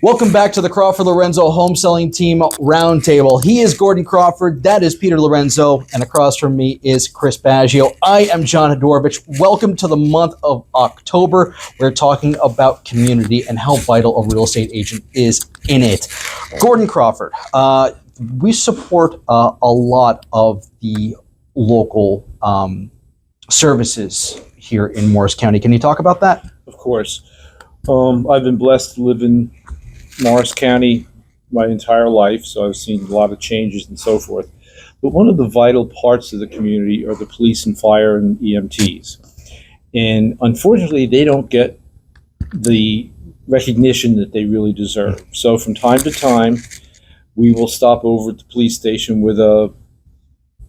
Welcome back to the Crawford Lorenzo Home Selling Team Roundtable. He is Gordon Crawford, that is Peter Lorenzo, and across from me is Chris Baggio. I am John Hadorovich. Welcome to the month of October. We're talking about community and how vital a real estate agent is in it. Gordon Crawford, we support a lot of the local services here in Morris County. Can you talk about that? Of course. I've been blessed to live in Morris County my entire life, so I've seen a lot of changes and so forth. But one of the vital parts of the community are the police and fire and EMTs. And unfortunately, they don't get the recognition that they really deserve. So from time to time, we will stop over at the police station with a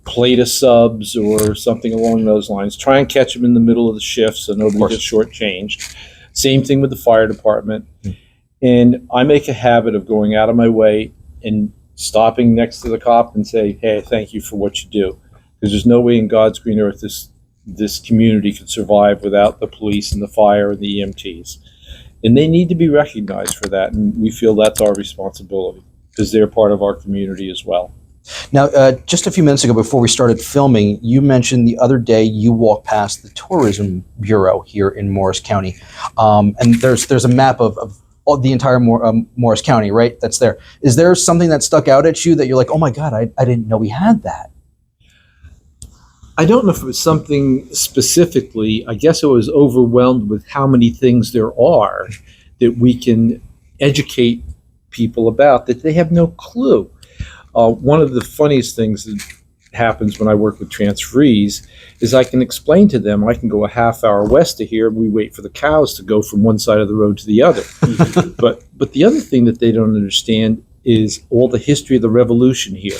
plate of subs or something along those lines. Try and catch them in the middle of the shift so nobody gets shortchanged. Same thing with the fire department. And I make a habit of going out of my way and stopping next to the cop and say, hey, thank you for what you do. Because there's no way in God's green earth this community could survive without the police and the fire and the EMTs. And they need to be recognized for that. And we feel that's our responsibility because they're part of our community as well. Now, just a few minutes ago before we started filming, you mentioned the other day you walked past the Tourism Bureau here in Morris County. And there's a map of the entire Morris County, right? That's there. Is there something that stuck out at you that you're like, oh my God, I didn't know we had that? I don't know if it was something specifically. I guess I was overwhelmed with how many things there are that we can educate people about that they have no clue. One of the funniest things that happens when I work with transferees is I can explain to them, I can go a half hour west of here, and we wait for the cows to go from one side of the road to the other. But the other thing that they don't understand is all the history of the revolution here,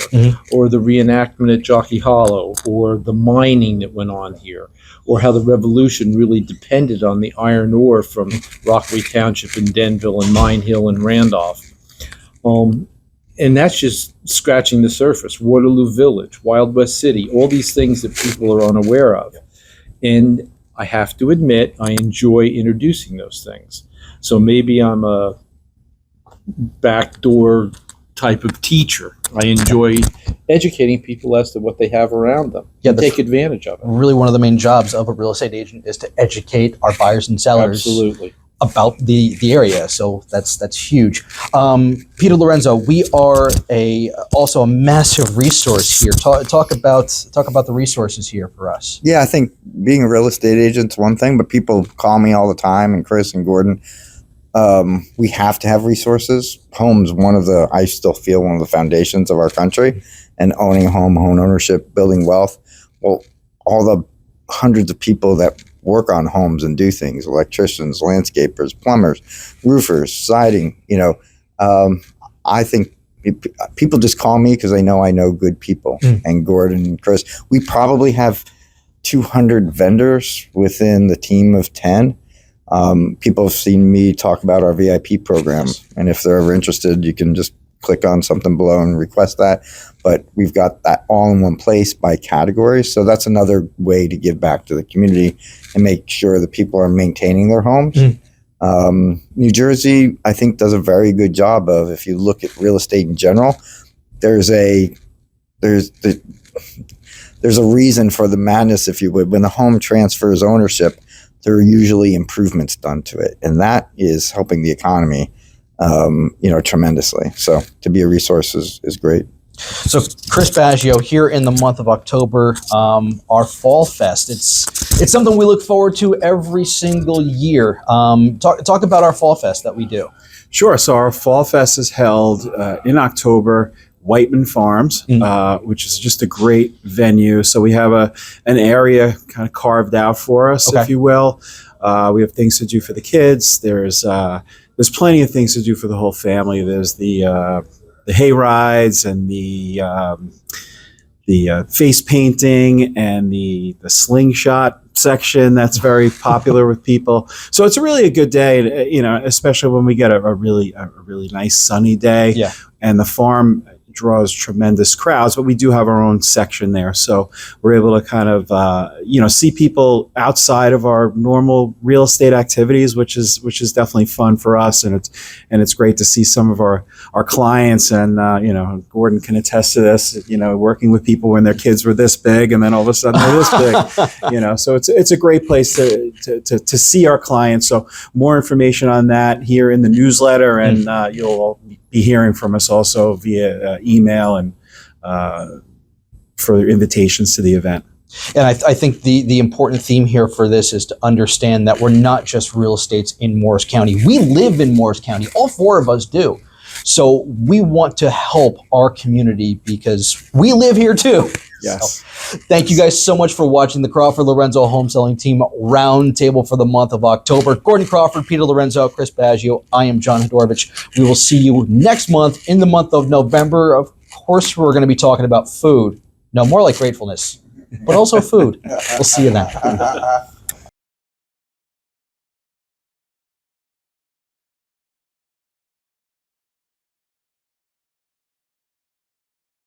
or the reenactment at Jockey Hollow, or the mining that went on here, or how the revolution really depended on the iron ore from Rockaway Township and Denville and Mine Hill and Randolph. And that's just scratching the surface. Waterloo Village, Wild West City, all these things that people are unaware of. And I have to admit, I enjoy introducing those things. So maybe I'm a backdoor type of teacher. I enjoy educating people as to what they have around them and take advantage of it. Really, one of the main jobs of a real estate agent is to educate our buyers and sellers. Absolutely. About the area, so that's huge. Peter Lorenzo, we are also a massive resource here. Talk about the resources here for us. Yeah, I think being a real estate agent's one thing, but people call me all the time, and Chris and Gordon. We have to have resources. Home's I still feel one of the foundations of our country, and owning a home ownership, building wealth. Well, all the hundreds of people that work on homes and do things, electricians, landscapers, plumbers, roofers, siding, I think people just call me because they know I know good people. And Gordon and Chris, we probably have 200 vendors within the team of 10. People have seen me talk about our VIP program. And if they're ever interested, you can just click on something below and request that. But we've got that all in one place by category. So that's another way to give back to the community and make sure that people are maintaining their homes. New Jersey, I think, does a very good job of, if you look at real estate in general, there's a reason for the madness, if you would. When the home transfers ownership, there are usually improvements done to it. And that is helping the economy tremendously. So to be a resource is great. So Chris Baggio, here in the month of October, our Fall Fest. It's something we look forward to every single year. Talk about our Fall Fest that we do. Sure. So our Fall Fest is held in October, Whiteman Farms, which is just a great venue. So we have an area kind of carved out for us, if you will. We have things to do for the kids. There's plenty of things to do for the whole family. There's the hay rides and the face painting and the slingshot section that's very popular with people. So it's really a good day, especially when we get a really nice sunny day. Yeah. And the farm draws tremendous crowds, but we do have our own section there. So we're able to kind of, see people outside of our normal real estate activities, which is definitely fun for us. And it's great to see some of our clients, and, Gordon can attest to this, working with people when their kids were this big and then all of a sudden they're this big, so it's a great place to see our clients. So more information on that here in the newsletter, and you'll be hearing from us also via email and further invitations to the event. And I think the important theme here for this is to understand that we're not just real estates in Morris County. We live in Morris County. All four of us do. So we want to help our community because we live here too. Yes. So, thank you guys so much for watching the Crawford Lorenzo Home Selling Team Roundtable for the month of October. Gordon Crawford, Peter Lorenzo, Chris Baggio. I am John Hodorovich. We will see you next month in the month of November. Of course, we're going to be talking about food. No, more like gratefulness, but also food. We'll see you then.